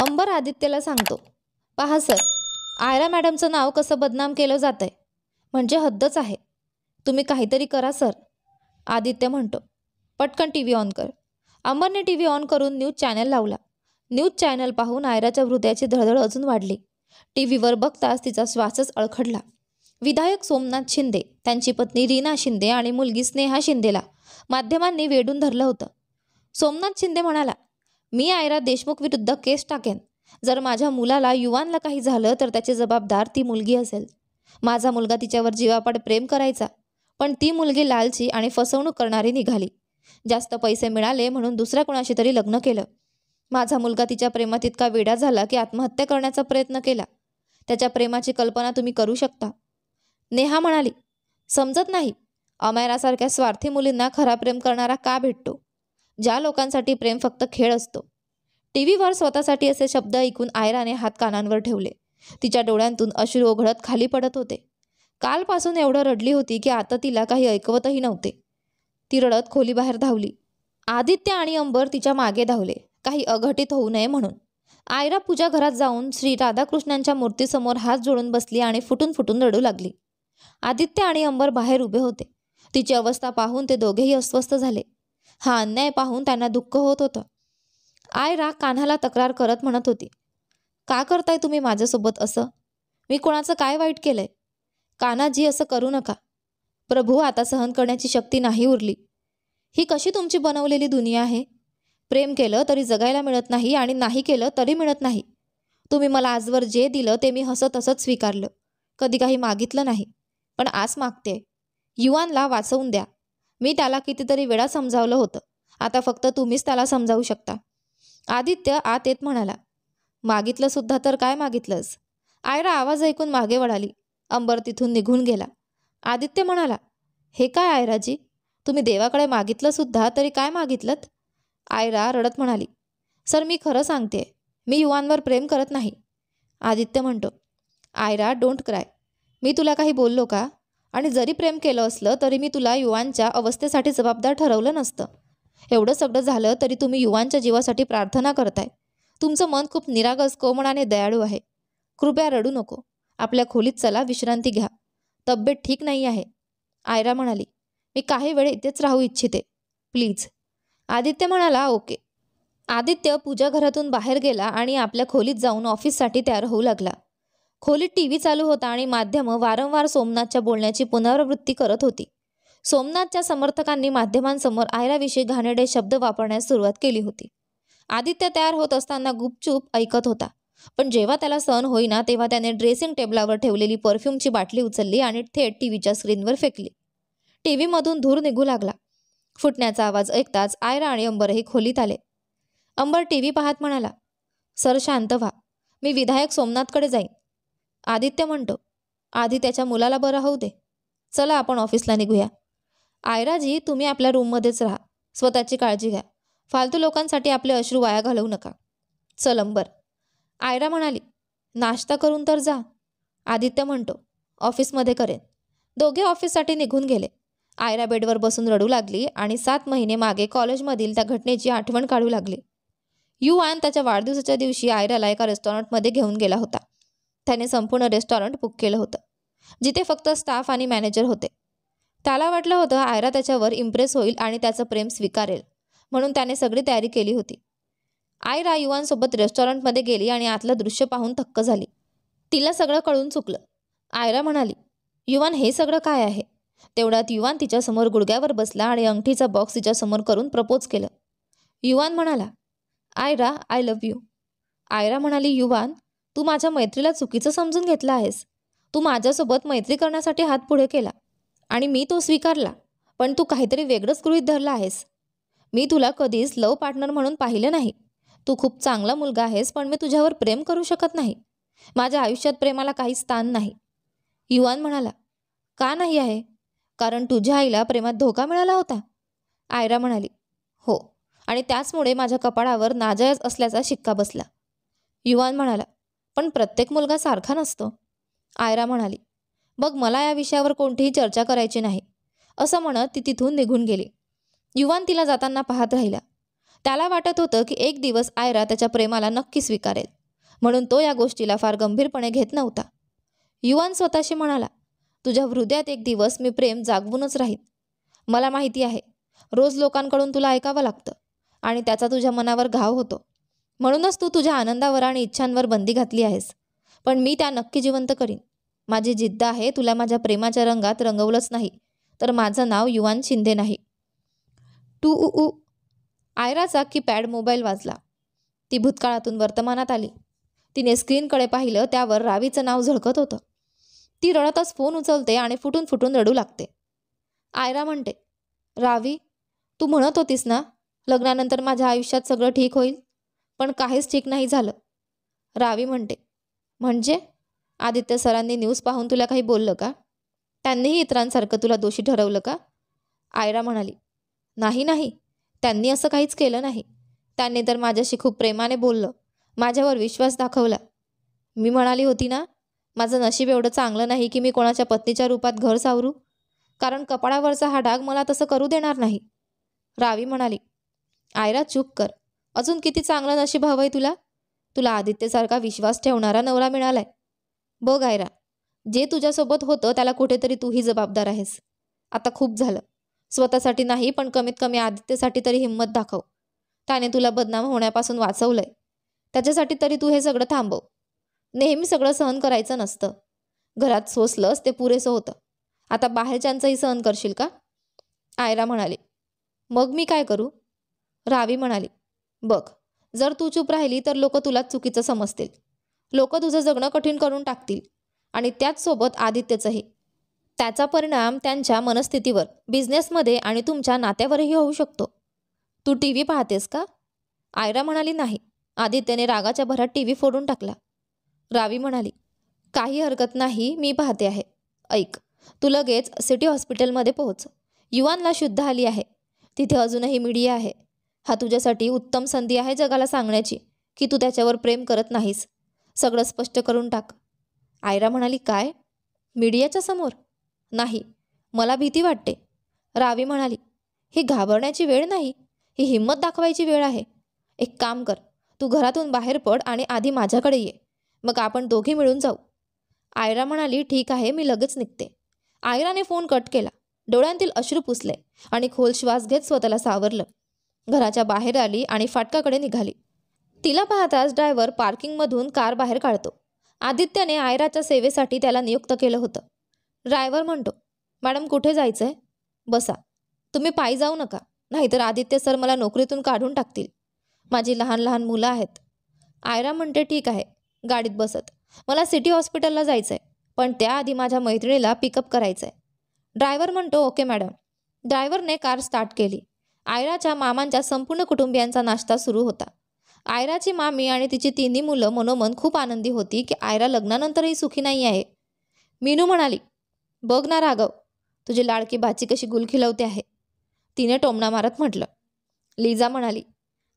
अंबर आदित्यला सांगतो, पहा सर, आयरा मॅडमचं नाव कसं बदनाम केलं जातंय, म्हणजे हद्दच आहे. तुम्ही काहीतरी करा सर. आदित्य म्हणतो, पटकन टी व्ही ऑन कर. अंबरने टी व्ही ऑन करून न्यूज चॅनल लावला. न्यूज चॅनल पाहून आयराच्या हृदयाची धडधड अजून वाढली. टी व्हीवर बघताच तिचा श्वासच अळखडला. विधायक सोमनाथ शिंदे, त्यांची पत्नी रीना शिंदे आणि मुलगी स्नेहा शिंदेला माध्यमांनी वेढून धरलं होतं. सोमनाथ शिंदे म्हणाला, मी आयरा देशमुख विरुद्ध केस टाकेन. जर माझ्या मुलाला युवानला काही झालं तर त्याची जबाबदार ती मुलगी असेल. माझा मुलगा तिच्यावर जीवापाड प्रेम करायचा, पण ती मुलगी लालची आणि फसवणूक करणारी निघाली. जास्त पैसे मिळाले म्हणून दुसऱ्या कोणाशी तरी लग्न केलं. माझा मुलगा तिच्या प्रेमात इतका वेडा झाला की आत्महत्या करण्याचा प्रयत्न केला. त्याच्या प्रेमाची कल्पना तुम्ही करू शकता. नेहा म्हणाली, समजत नाही, अमायरासारख्या स्वार्थी मुलींना खरा प्रेम करणारा का भेटतो? ज्या लोकांसाठी प्रेम फक्त खेळ असतो. टीव्हीवर स्वतःसाठी असे शब्द ऐकून आयराने हात कानांवर ठेवले. तिच्या डोळ्यांतून अश्रू ओघळत खाली पडत होते. कालपासून एवढं रडली होती की आता तिला काही ऐकवतही नव्हते. ती रडत खोलीबाहेर धावली. आदित्य आणि अंबर तिच्या मागे धावले, काही अघटित होऊ नये म्हणून. आयरा पूजा घरात जाऊन श्री राधाकृष्णांच्या मूर्तीसमोर हात जोडून बसली आणि फुटून फुटून रडू लागली. आदित्य आणि अंबर बाहेर उभे होते. तिची अवस्था पाहून ते दोघेही अस्वस्थ झाले. हा अन्याय पाहून त्यांना दुःख होत होतं. आयरा कान्हाला तक्रार करत म्हणत होती, का करताय तुम्ही माझ्यासोबत असं? मी कोणाचं काय वाईट केलंय? कान्हाजी, असं करू नका. प्रभू, आता सहन करण्याची शक्ती नाही उरली. ही कशी तुमची बनवलेली दुनिया आहे? प्रेम केलं तरी जगायला मिळत नाही आणि नाही केलं तरी मिळत नाही. तुम्ही मला आजवर जे दिलं ते मी हसत हसत स्वीकारलं. कधी काही मागितलं नाही, पण आज मागते. युवानला वाचवून द्या. मी त्याला कितीतरी वेळा समजावलं होतं. आता फक्त तुम्हीच त्याला समजावू शकता. आदित्य आत येत म्हणाला, मागितलं सुद्धा तर काय मागितलंस? आयरा आवाज ऐकून मागे वळाली. अंबर तिथून निघून गेला. आदित्य म्हणाला, हे काय आयराजी, तुम्ही देवाकडे मागितलं सुद्धा तरी काय मागितलं? आयरा रडत म्हणाली, सर, मी खरं सांगते, मी युवानवर प्रेम करत नाही. आदित्य म्हणतो, आयरा, डोंट क्राय. मी तुला काही बोललो का? आणि जरी प्रेम केलं असलं तरी मी तुला युवानच्या अवस्थेसाठी जबाबदार ठरवलं नसतं. एवढं सगळं झालं तरी तुम्ही युवानच्या जीवासाठी प्रार्थना करताय. तुमचं मन खूप निरागस, कोमळ आणि दयाळू आहे. कृपया रडू नको. आपल्या खोलीत चला, विश्रांती घ्या. तब्येत ठीक नाही आहे. आयरा म्हणाली, मी काही वेळ इथेच राहू इच्छिते, प्लीज. आदित्य म्हणाला, ओके. आदित्य पूजा घरातून बाहेर गेला आणि आपल्या खोलीत जाऊन ऑफिससाठी तयार होऊ लागला. खोलीत टीव्ही चालू होता आणि माध्यमं वारंवार सोमनाथच्या बोलण्याची पुनरावृत्ती करत होती. सोमनाथच्या समर्थकांनी माध्यमांसमोर आयराविषयी घाणेरडे शब्द वापरण्यास सुरुवात केली होती. आदित्य तयार होत असताना गुपचूप ऐकत होता. पण जेव्हा त्याला सहन होईना तेव्हा त्याने ड्रेसिंग टेबलावर ठेवलेली परफ्यूमची बाटली उचलली आणि थेट टीव्हीच्या स्क्रीनवर फेकली. टीव्हीमधून धूर निघू लागला. फुटण्याचा आवाज ऐकताच आयरा आणि अंबरही खोलीत आले. अंबर टीव्ही पाहत म्हणाला, सर, शांत व्हा. मी विधायक सोमनाथकडे जाईन. आदित्य म्हणतो, आधी त्याच्या मुलाला बरं होऊ दे. चला, आपण ऑफिसला निघूया. आयराजी, तुम्ही आपल्या रूममध्येच राहा. स्वतःची काळजी घ्या. फालतू लोकांसाठी आपले अश्रू वाया घालवू नका. चल अंबर. आयरा म्हणाली, नाश्ता करून तर जा. आदित्य म्हणतो, ऑफिसमध्ये करेन. दोघे ऑफिससाठी निघून गेले. आयरा बेडवर बसून रडू लागली आणि 7 महिने मागे कॉलेजमधील त्या घटनेची आठवण काढू लागली. युवान त्याच्या वाढदिवसाच्या दिवशी आयराला एका रेस्टॉरंटमध्ये घेऊन गेला होता. त्याने संपूर्ण रेस्टॉरंट बुक केलं होतं, जिथे फक्त स्टाफ आणि मॅनेजर होते. त्याला वाटलं होतं आयरा त्याच्यावर इम्प्रेस होईल आणि त्याचं प्रेम स्वीकारेल, म्हणून त्याने सगळी तयारी केली होती. आयरा युवानसोबत रेस्टॉरंटमध्ये गेली आणि आतलं दृश्य पाहून थक्क झाली. तिला सगळं कळून चुकलं. आयरा म्हणाली, युवान, हे सगळं काय आहे? तेवढ्यात युवान तिच्यासमोर गुडघ्यावर बसला आणि अंगठीचा बॉक्स तिच्यासमोर करून प्रपोज केलं. युवान म्हणाला, आयरा, आय लव्ह यू. आयरा म्हणाली, युवान, तू माझ्या मैत्रीला चुकीचं समजून घेतलं आहेस. तू माझ्यासोबत मैत्री करण्यासाठी हात पुढे केला आणि मी तो स्वीकारला, पण तू काहीतरी वेगळंच गृहीत धरलं आहेस. मी तुला कधीच लव्ह पार्टनर म्हणून पाहिलं नाही. तू खूप चांगला मुलगा आहेस, पण मी तुझ्यावर प्रेम करू शकत नाही. माझ्या आयुष्यात प्रेमाला काही स्थान नाही. युवान म्हणाला, का नाही आहे? कारण तुझ्या आईला प्रेमात धोका मिळाला होता. आयरा म्हणाली, हो, आणि त्याचमुळे माझ्या कपाळावर नाजायज असल्याचा शिक्का बसला. युवान म्हणाला, पण प्रत्येक मुलगा सारखा नसतो. आयरा म्हणाली, बघ, मला या विषयावर कोणतीही चर्चा करायची नाही. असं म्हणत ती तिथून निघून गेली. युवान तिला जाताना पाहत राहिला. त्याला वाटत होतं की एक दिवस आयरा त्याच्या प्रेमाला नक्की स्वीकारेल, म्हणून तो या गोष्टीला फार गंभीरपणे घेत नव्हता. युवान स्वतःशी म्हणाला, तुझ्या हृदयात एक दिवस मी प्रेम जागवूनच राहीन. मला माहिती आहे, रोज लोकांकडून तुला ऐकावं लागतं आणि त्याचा तुझ्या मनावर घाव होतो. म्हणूनच तू तुझ्या आनंदावर आणि इच्छांवर बंदी घातली आहेस. पण मी त्या नक्की जिवंत करीन. माझी जिद्द आहे, तुला माझ्या प्रेमाच्या रंगात रंगवलंच नाही तर माझं नाव युवान शिंदे नाही. टू उ उ. आयराचा कीपॅड मोबाईल वाजला. ती भूतकाळातून वर्तमानात आली. तिने स्क्रीनकडे पाहिलं, त्यावर रावीचं नाव झळकत होतं. ती रडतच फोन उचलते आणि फुटून फुटून रडू लागते. आयरा म्हणते, रावी, तू म्हणत होतीस ना लग्नानंतर माझ्या आयुष्यात सगळं ठीक होईल, पण काहीच ठीक नाही झालं. रावी म्हणते, म्हणजे आदित्य सरांनी न्यूज पाहून तुला काही बोललं का? त्यांनीही इतरांसारखं तुला दोषी ठरवलं का? आयरा म्हणाली, नाही नाही, त्यांनी असं काहीच केलं नाही. त्यांनी तर माझ्याशी खूप प्रेमाने बोललं, माझ्यावर विश्वास दाखवला. मी म्हणाली होती ना, माझं नशीब एवढं चांगलं नाही की मी कोणाच्या पत्नीच्या रूपात घर सावरू, कारण कपाळावरचा हा डाग मला तसं करू देणार नाही. रावी म्हणाली, आयरा चूप कर. अजून किती चांगलं नशीब हवंय तुला? तुला आदित्यसारखा विश्वास ठेवणारा नवरा मिळालाय. बघ आयरा, जे तुझ्यासोबत होतं त्याला कुठेतरी तूही जबाबदार आहेस. आता खूप झालं. स्वतःसाठी नाही, पण कमीत कमी आदित्यसाठी तरी हिंमत दाखव. त्याने तुला बदनाम होण्यापासून वाचवलंय. त्याच्यासाठी तरी तू हे सगळं थांबव. नेहमी सगळं सहन करायचं नसतं. घरात सोसलंस ते पुरेसं होतं. आता बाहेरच्यांचंही सहन करशील का? आयरा म्हणाली, मग मी काय करू? रावी म्हणाली, बघ, जर तू चूप राहिली तर लोक तुलाच चुकीचं समजतील. लोक तुझं जगणं कठीण करून टाकतील आणि त्याचसोबत आदित्यचंही. त्याचा परिणाम त्यांच्या मनस्थितीवर, बिझनेसमध्ये आणि तुमच्या नात्यावरही होऊ शकतो. तू टी व्ही पाहतेस का? आयरा म्हणाली, नाही. आदित्यने रागाच्या भरात टी व्ही फोडून टाकला. रावी म्हणाली, काही हरकत नाही, मी पाहते आहे. ऐक, तू लगेच सिटी हॉस्पिटलमध्ये पोहोच. युवानला शुद्ध आली आहे. तिथे अजूनही मीडिया आहे. हा तुझ्यासाठी उत्तम संधी आहे जगाला सांगण्याची की तू त्याच्यावर प्रेम करत नाहीस. सगळं स्पष्ट करून टाक. आयरा म्हणाली, काय? मीडियाच्या समोर? नाही, मला भीती वाटते. रावी म्हणाली, ही घाबरण्याची वेळ नाही, ही हिंमत दाखवायची वेळ आहे. एक काम कर, तू घरातून बाहेर पड आणि आधी माझ्याकडे ये, मग आपण दोघी मिळून जाऊ. आयरा म्हणाली, ठीक आहे, मी लगेच निघते. आयराने फोन कट केला. डोळ्यांतील अश्रू पुसले आणि खोल श्वास घेत स्वतःला सावरलं. घराच्या बाहेर आली आणि फाटकाकडे निघाली. तिला पाहताच ड्रायव्हर पार्किंगमधून कार बाहेर काढतो. आदित्यने आयराच्या सेवेसाठी त्याला नियुक्त केलं होतं. ड्रायव्हर म्हणतो, मॅडम कुठे जायचंय? बसा. तुम्ही पायी जाऊ नका, नाहीतर आदित्य सर मला नोकरीतून काढून टाकतील. माझी लहान लहान मुलं आहेत. आयरा म्हणते, ठीक आहे, गाडीत बसत. मला सिटी हॉस्पिटलला जायचंय, पण त्याआधी माझ्या मैत्रिणीला पिकअप करायचंय. ड्रायव्हर म्हणतो, ओके मॅडम. ड्रायव्हरने कार स्टार्ट केली. आयराच्या मामांच्या संपूर्ण कुटुंबियांचा नाश्ता सुरू होता. आयराची मामी आणि तिची तिन्ही मुलं मनोमन खूप आनंदी होती की आयरा लग्नानंतरही सुखी नाही आहे. मीनू म्हणाली, बघ ना राघव, तुझी लाडकी भाची कशी गुल खिलवते आहे. तिने टोमणा मारत म्हटलं. लिझा म्हणाली,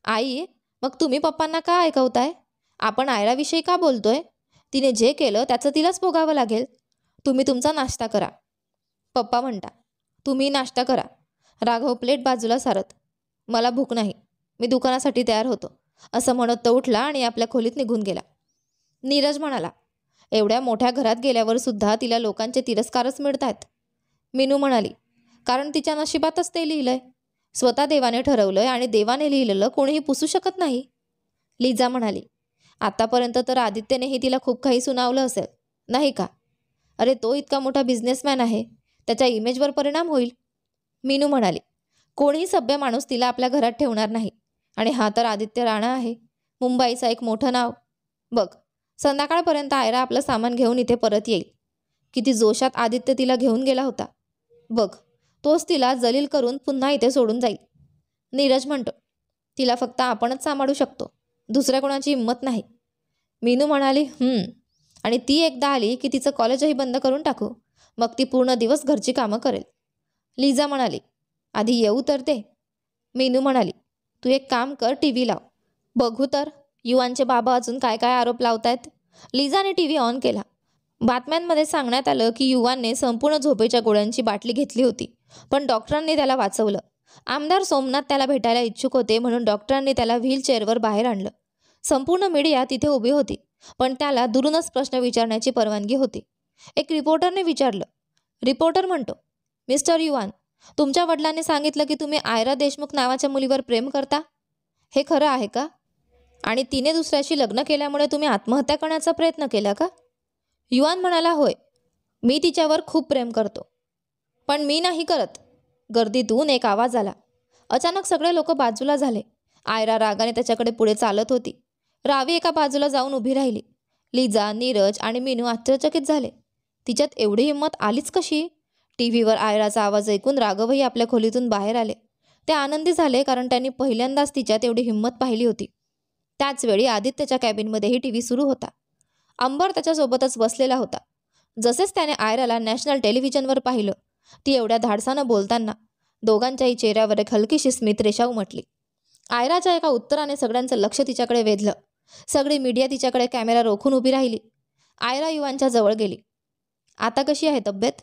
आई, मग तुम्ही पप्पांना का ऐकवताय? आपण आयराविषयी का बोलतोय? तिने जे केलं त्याचं तिलाच भोगावं लागेल. तुम्ही तुमचा नाश्ता करा. पप्पा म्हणता, तुम्ही नाश्ता करा. राघव प्लेट बाजूला सारत, मला भूक नाही, मी दुकानासाठी तयार होतो, असं म्हणत तो उठला आणि आपल्या खोलीत निघून गेला. नीरज म्हणाला, एवढ्या मोठ्या घरात गेल्यावर सुद्धा तिला लोकांचे तिरस्कारच मिळतात. मीनू म्हणाली, कारण तिच्या नशिबातच ते लिहिलंय. स्वतः देवाने ठरवलंय आणि देवाने लिहिलेलं कोणीही पुसू शकत नाही. लिझा म्हणाली, आतापर्यंत तर आदित्यनेही तिला खूप काही सुनावलं असेल, नाही का? अरे, तो इतका मोठा बिझनेसमॅन आहे, त्याच्या इमेजवर परिणाम होईल. मीनू म्हणाली, कोणीही सभ्य माणूस तिला आपल्या घरात ठेवणार नाही. आणि हा तर आदित्य राणा आहे, मुंबईचं एक मोठं नाव. बघ, संध्याकाळपर्यंत आयरा आपलं सामान घेऊन इथे परत येईल. किती जोशात आदित्य तिला घेऊन गेला होता. बघ, तोच तिला जलील करून पुन्हा इथे सोडून जाईल. नीरज म्हणतो, तिला फक्त आपणच सांभाळू शकतो, दुसऱ्या कोणाची हिंमत नाही. मीनू म्हणाली, आणि ती एकदा आली की तिचं कॉलेजही बंद करून टाकू, मग ती पूर्ण दिवस घरची कामं करेल. लिझा म्हणाली, आधी येऊ तर दे. मीनू म्हणाली, तू एक काम कर, टी व्ही लाव. बघू तर युवानचे बाबा अजून काय काय आरोप लावतायत. लिझाने टी व्ही ऑन केला. बातम्यांमध्ये सांगण्यात आलं की युवानने संपूर्ण झोपेच्या गोळ्यांची बाटली घेतली होती, पण डॉक्टरांनी त्याला वाचवलं आमदार सोमनाथ त्याला भेटायला इच्छुक होते म्हणून डॉक्टरांनी त्याला व्हीलचेअरवर बाहेर आणलं. संपूर्ण मीडिया तिथे उभी होती, पण त्याला दुरूनच प्रश्न विचारण्याची परवानगी होती. एक रिपोर्टरने विचारलं. रिपोर्टर म्हणतो, मिस्टर युवान, तुमच्या वडिलांनी सांगितलं की तुम्ही आयरा देशमुख नावाच्या मुलीवर प्रेम करता. हे खरं आहे का? आणि तिने दुसऱ्याशी लग्न केल्यामुळे तुम्ही आत्महत्या करण्याचा प्रयत्न केला का? युवान म्हणाला, होय, मी तिच्यावर खूप प्रेम करतो. पण मी नाही करत. गर्दीतून एक आवाज आला. अचानक सगळे लोक बाजूला झाले. आयरा रागाने त्याच्याकडे पुढे चालत होती. रावी एका बाजूला जाऊन उभी राहिली. लिजा, नीरज आणि मीनू आश्चर्यचकित झाले. तिच्यात एवढी हिंमत आलीच कशी? टीव्हीवर आयराचा आवाज ऐकून राघवही आपल्या खोलीतून बाहेर आले. ते आनंदी झाले कारण त्यांनी पहिल्यांदाच तिच्यात एवढी हिंमत पाहिली होती. त्याचवेळी आदित्यच्या कॅबिनमध्येही टीव्ही सुरू होता. अंबर त्याच्यासोबतच बसलेला होता. जसेच त्याने आयराला नॅशनल टेलिव्हिजनवर पाहिलं, ती एवढ्या धाडसानं बोलताना दोघांच्याही चेहऱ्यावर एक हलकीशी स्मितरेषा उमटली. आयराच्या एका उत्तराने सगळ्यांचं लक्ष तिच्याकडे वेधलं. सगळी मीडिया तिच्याकडे कॅमेरा रोखून उभी राहिली. आयरा युवानच्या जवळ गेली. आता कशी आहे तब्येत?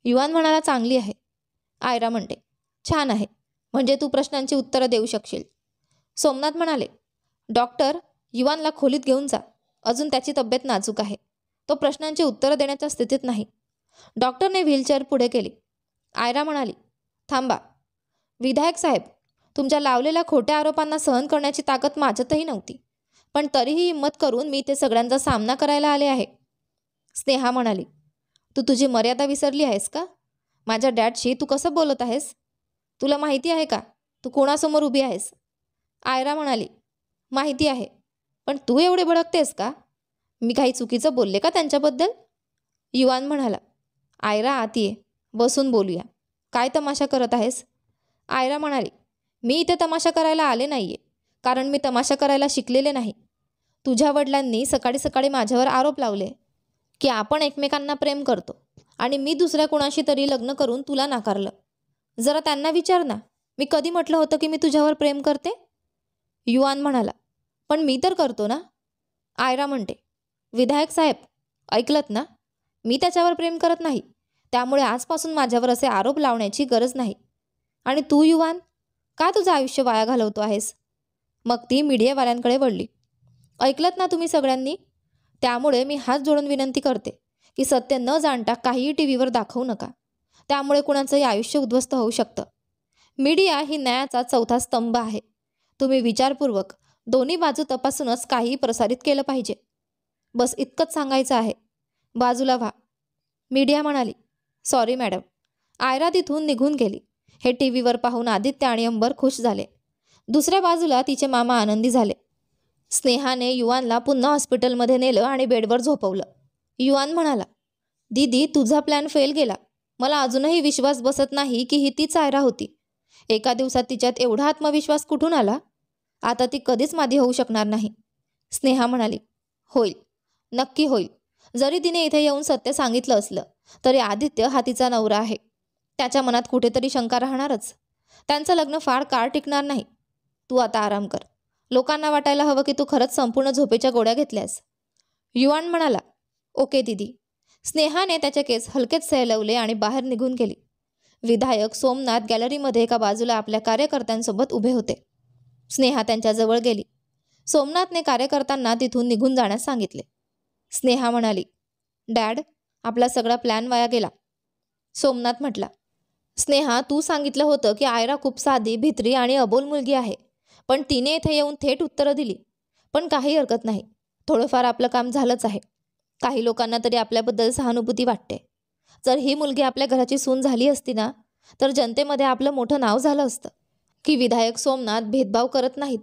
युवान म्हणाला, चांगली आहे. आयरा म्हणते, छान आहे, म्हणजे तू प्रश्नांची उत्तरं देऊ शकशील. सोमनाथ म्हणाले, डॉक्टर, युवानला खोलीत घेऊन जा. अजून त्याची तब्येत नाजूक आहे. तो प्रश्नांची उत्तरं देण्याच्या स्थितीत नाही. डॉक्टरने व्हीलचेअर पुढे केली. आयरा म्हणाली, थांबा. विधायक साहेब, तुमच्या लावलेल्या खोट्या आरोपांना सहन करण्याची ताकद माझ्यातही नव्हती, पण तरीही हिंमत करून मी ते सगळ्यांचा सामना करायला आले आहे. स्नेहा म्हणाली, तू तुझी मर्यादा विसरली आहेस का? माझ्या डॅडशी तू कसं बोलत आहेस? तुला माहिती आहे का तू कोणासमोर उभी आहेस? आयरा म्हणाली, माहिती आहे, पण तू एवढे भडकतेस का? मी काही चुकीचं बोलले का त्यांच्याबद्दल? युवान म्हणाला, आयरा आत ये, बसून बोलूया. काय तमाशा करत आहेस? आयरा म्हणाली, मी इथे तमाशा करायला आले नाहीये, कारण मी तमाशा करायला शिकलेले नाही. तुझ्या वडिलांनी सकाळी सकाळी माझ्यावर आरोप लावले की आपण एकमेकांना प्रेम करतो आणि मी दुसऱ्या कोणाशी तरी लग्न करून तुला नाकारलं. जरा त्यांना विचार ना, मी कधी म्हटलं होतं की मी तुझ्यावर प्रेम करते? युवान म्हणाला, पण मी तर करतो ना. आयरा म्हणते, विधायक साहेब, ऐकलत ना, मी त्याच्यावर प्रेम करत नाही, त्यामुळे आजपासून माझ्यावर असे आरोप लावण्याची गरज नाही. आणि तू युवान, का तुझं आयुष्य वाया घालवतो आहेस? मग ती मीडियावाल्यांकडे वळली. ऐकलत ना तुम्ही सगळ्यांनी? त्यामुळे मी हात जोडून विनंती करते की सत्य न जाणता काहीही टीव्हीवर दाखवू नका. त्यामुळे कुणाचंही आयुष्य उद्ध्वस्त होऊ शकतं. मीडिया ही न्यायाचा चौथा स्तंभ आहे. तुम्ही विचारपूर्वक दोन्ही बाजू तपासूनच काहीही प्रसारित केलं पाहिजे. बस इतकंच सांगायचं आहे. बाजूला व्हा. मीडिया म्हणाली, सॉरी मॅडम. आयरा तिथून निघून गेली. हे टीव्हीवर पाहून आदित्य आणि अंबर खुश झाले. दुसऱ्या बाजूला तिचे मामा आनंदी झाले. स्नेहाने युवानला पुन्हा हॉस्पिटलमध्ये नेलं आणि बेडवर झोपवलं. युवान म्हणाला, दीदी, तुझा प्लॅन फेल गेला. मला अजूनही विश्वास बसत नाही की ही तीच आयरा होती. एका दिवसात तिच्यात एवढा आत्मविश्वास कुठून आला? आता ती कधीच माझी होऊ शकणार नाही. स्नेहा म्हणाली, होईल, नक्की होईल. जरी तिने इथे येऊन सत्य सांगितलं असलं तरी आदित्य हा तिचा नवरा आहे. त्याच्या मनात कुठेतरी शंका राहणारच. त्यांचं लग्न फार काळ टिकणार नाही. तू आता आराम कर. लोकांना वाटायला हवं की तू खरंच संपूर्ण झोपेच्या गोळ्या घेतल्यास. युवान म्हणाला, ओके दीदी. स्नेहाने त्याचे केस हलकेच सैलवले आणि बाहेर निघून गेली. विधायक सोमनाथ गॅलरीमध्ये एका बाजूला आपल्या कार्यकर्त्यांसोबत उभे होते. स्नेहा त्यांच्याजवळ गेली. सोमनाथने कार्यकर्त्यांना तिथून निघून जाण्यास सांगितले. स्नेहा म्हणाली, डॅड, आपला सगळा प्लॅन वाया गेला. सोमनाथ म्हटला, स्नेहा, तू सांगितलं होतं की आयरा खूप साधी, भित्री आणि अबोल मुलगी आहे, पण तिने इथे येऊन थेट उत्तरं दिली. पण काही हरकत नाही, थोडंफार आपलं काम झालंच आहे. काही लोकांना तरी आपल्याबद्दल सहानुभूती वाटते. जर ही मुलगी आपल्या घराची सून झाली असती ना, तर जनतेमध्ये आपलं मोठं नाव झालं असतं की विधायक सोमनाथ भेदभाव करत नाहीत.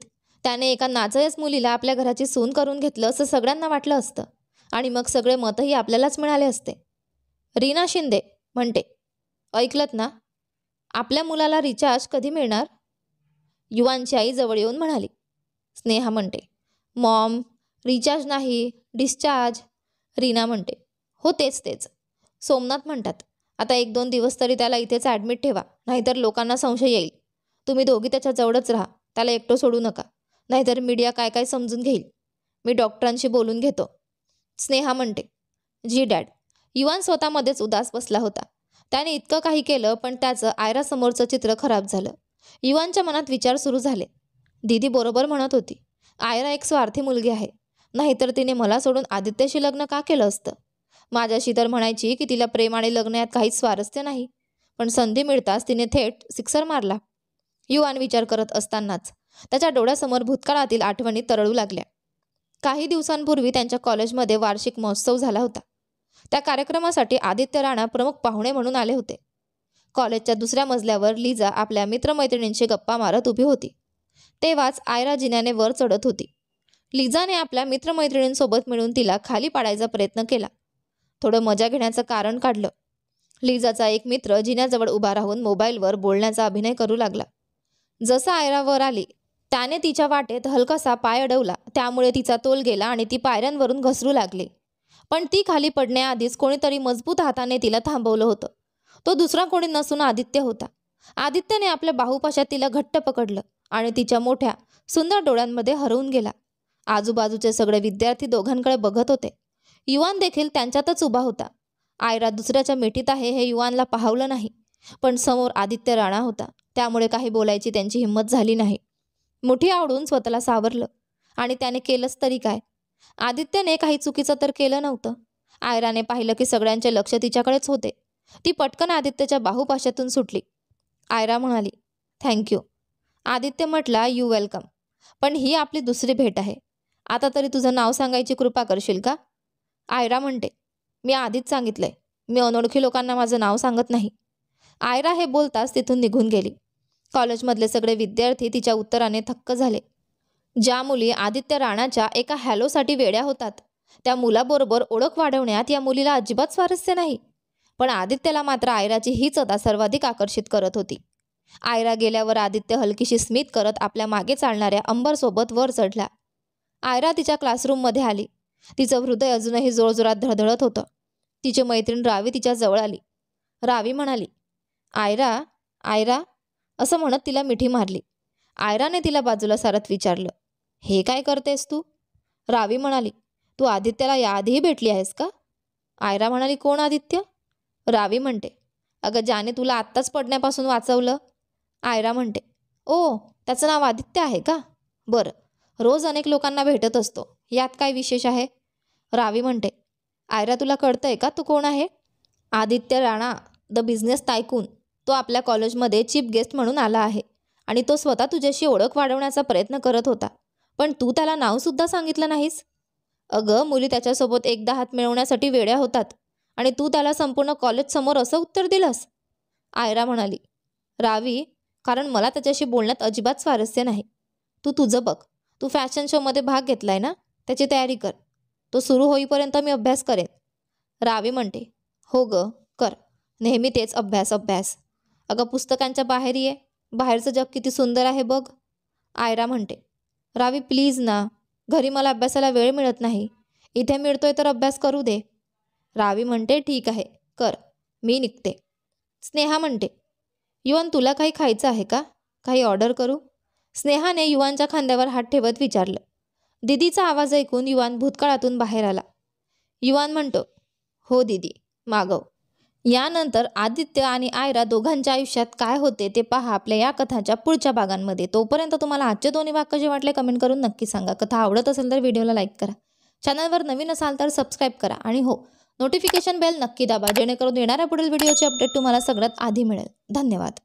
त्याने एका नाचयस मुलीला आपल्या घराची सून करून घेतलं असं सगळ्यांना वाटलं असतं आणि मग सगळे मतही आपल्यालाच मिळाले असते. रीना शिंदे म्हणते, ऐकलत ना, आपल्या मुलाला रिचार्ज कधी मिळणार? युवांची आई जवळ येऊन म्हणाली. स्नेहा म्हणते, मॉम, रिचार्ज नाही, डिस्चार्ज. रीना म्हणते, हो तेच. सोमनाथ म्हणतात, आता 1-2 दिवस तरी त्याला इथेच ॲडमिट ठेवा, नाहीतर लोकांना संशय येईल. तुम्ही दोघी त्याच्या जवळच राहा, त्याला एकटं सोडू नका, नाहीतर मीडिया काय काय समजून घेईल. मी डॉक्टरांशी बोलून घेतो. स्नेहा म्हणते, जी डॅड. युवान स्वतःमध्येच उदास बसला होता. त्याने इतकं काही केलं पण त्याचं आयरासमोरचं चित्र खराब झालं. युवानच्या मनात विचार सुरू झाले. दीदी बरोबर म्हणत होती. आयरा एक स्वार्थी मुलगी आहे. नाहीतर तिने मला सोडून आदित्यशी लग्न का केलं असतं? माझ्याशी तर म्हणायची की तिला प्रेम आणि लग्न यात काहीच स्वारस्य नाही. पण संधी मिळताच तिने थेट सिक्सर मारला. युवान विचार करत असतानाच त्याच्या डोळ्यासमोर भूतकाळातील आठवणी तरळू लागल्या. काही दिवसांपूर्वी त्यांच्या कॉलेजमध्ये वार्षिक महोत्सव झाला होता. त्या कार्यक्रमासाठी आदित्य राणा प्रमुख पाहुणे म्हणून आले होते. कॉलेजच्या दुसऱ्या मजल्यावर लिझा आपल्या मित्रमैत्रिणींशी गप्पा मारत उभी होती. तेव्हाच आयरा जिन्याने वर चढत होती. लिझाने आपल्या मित्रमैत्रिणींसोबत मिळून तिला खाली पाडायचा प्रयत्न केला. थोडं मजा घेण्याचं कारण काढलं. लिझाचा एक मित्र जिन्याजवळ उभा राहून मोबाईलवर बोलण्याचा अभिनय करू लागला. जसं आयरा वर आली त्याने तिच्या वाटेत हलकासा पाय अडवला. त्यामुळे तिचा तोल गेला आणि ती पायऱ्यांवरून घसरू लागली. पण ती खाली पडण्याआधीच कोणीतरी मजबूत हाताने तिला थांबवलं होतं. तो दुसरा कोणी नसून आदित्य होता. आदित्यने आपल्या बाहुपाशात तिला घट्ट पकडलं आणि तिच्या मोठ्या सुंदर डोळ्यांमध्ये हरवून गेला. आजूबाजूचे सगळे विद्यार्थी दोघांकडे बघत होते. युवान देखील त्यांच्यातच उभा होता. आयरा दुसऱ्याच्या मिठीत आहे हे युवानला पाहवलं नाही. पण समोर आदित्य राणा होता. त्यामुळे काही बोलायची त्यांची हिंमत झाली नाही. मुठी आवडून स्वतःला सावरलं आणि त्याने केलंच तरी काय? आदित्यने काही चुकीचं तर केलं नव्हतं. आयराने पाहिलं की सगळ्यांचे लक्ष तिच्याकडेच होते. ती पटकन आदित्यच्या बाहुपाशातून सुटली. आयरा म्हणाली, थँक्यू. आदित्य म्हटला, यू वेलकम. पण ही आपली दुसरी भेट आहे. आता तरी तुझं नाव सांगायची कृपा करशील का? आयरा म्हणते, मी आधीच सांगितलंय. मी अनोळखी लोकांना माझं नाव सांगत नाही. आयरा हे बोलताच तिथून निघून गेली. कॉलेजमधले सगळे विद्यार्थी तिच्या उत्तराने थक्क झाले. ज्या मुली आदित्य राणाच्या एका हॅलोसाठी वेड्या होतात त्या मुलाबरोबर ओळख वाढवण्यात या मुलीला अजिबात स्वारस्य नाही. पण आदित्यला मात्र आयराची हीच अदा सर्वाधिक आकर्षित करत होती. आयरा गेल्यावर आदित्य हलकीशी स्मित करत आपल्या मागे चालणाऱ्या अंबरसोबत वर चढला. आयरा तिच्या क्लासरूममध्ये आली. तिचं हृदय अजूनही जोरजोरात धडधडत होतं. तिची मैत्रीण रावी तिच्या जवळ आली. रावी म्हणाली, आयरा आयरा असं म्हणत तिला मिठी मारली. आयराने तिला बाजूला सारत विचारलं, हे काय करतेस तू? रावी म्हणाली, तू आदित्यला याआधीही भेटली आहेस का? आयरा म्हणाली, कोण आदित्य? रावी म्हणते, अगं ज्याने तुला आत्ताच पडण्यापासून वाचवलं. आयरा म्हणते, ओ त्याचं नाव आदित्य आहे का? बरं, रोज अनेक लोकांना भेटत असतो, यात काय विशेष आहे? रावी म्हणते, आयरा तुला कळतंय का तू कोण आहे? Aditya Rana, the business tycoon. तो आपल्या कॉलेजमध्ये चीफ गेस्ट म्हणून आला आहे आणि तो स्वतः तुझ्याशी ओळख वाढवण्याचा प्रयत्न करत होता. पण तू त्याला नावसुद्धा सांगितलं नाहीस. अगं मुली त्याच्यासोबत एकदा हात मिळवण्यासाठी वेड्या होतात आणि तू त्याला संपूर्ण कॉलेजसमोर असं उत्तर दिलंस. आयरा म्हणाली, रावी, कारण मला त्याच्याशी बोलण्यात अजिबात स्वारस्य नाही. तू तुझं बघ. तू फॅशन शोमध्ये भाग घेतलाय ना, त्याची तयारी कर. तो सुरू होईपर्यंत मी अभ्यास करेन. रावी म्हणते, हो ग कर. नेहमी तेच अभ्यास अभ्यास. अगं पुस्तकांच्या बाहेर ये. बाहेरचं जग किती सुंदर आहे बघ. आयरा म्हणते, रावी प्लीज ना. घरी मला अभ्यासाला वेळ मिळत नाही. इथे मिळतोय तर अभ्यास करू दे. रावी म्हणते, ठीक आहे कर. मी निघते. स्नेहा म्हणते, युवान तुला काही खायचं आहे का? काही ऑर्डर करू? स्नेहाने युवानच्या खांद्यावर हात ठेवत विचारलं. दिदीचा आवाज ऐकून युवान भूतकाळातून बाहेर आला. युवान म्हणतो, हो दिदी, मागव. यानंतर आदित्य आणि आयरा दोघांच्या आयुष्यात काय होते ते पहा आपल्या या कथाच्या पुढच्या भागांमध्ये. तोपर्यंत तुम्हाला आजचे दोन्ही भाग कसे वाटले कमेंट करून नक्की सांगा. कथा आवडत असेल तर व्हिडिओला लाईक करा. चॅनलवर नवीन असाल तर सबस्क्राईब करा आणि हो, नोटिफिकेशन बेल नक्की दाबा जेणेकरून येणाऱ्या पुढील व्हिडिओचे अपडेट तुम्हाला सगळ्यात आधी मिळेल. धन्यवाद.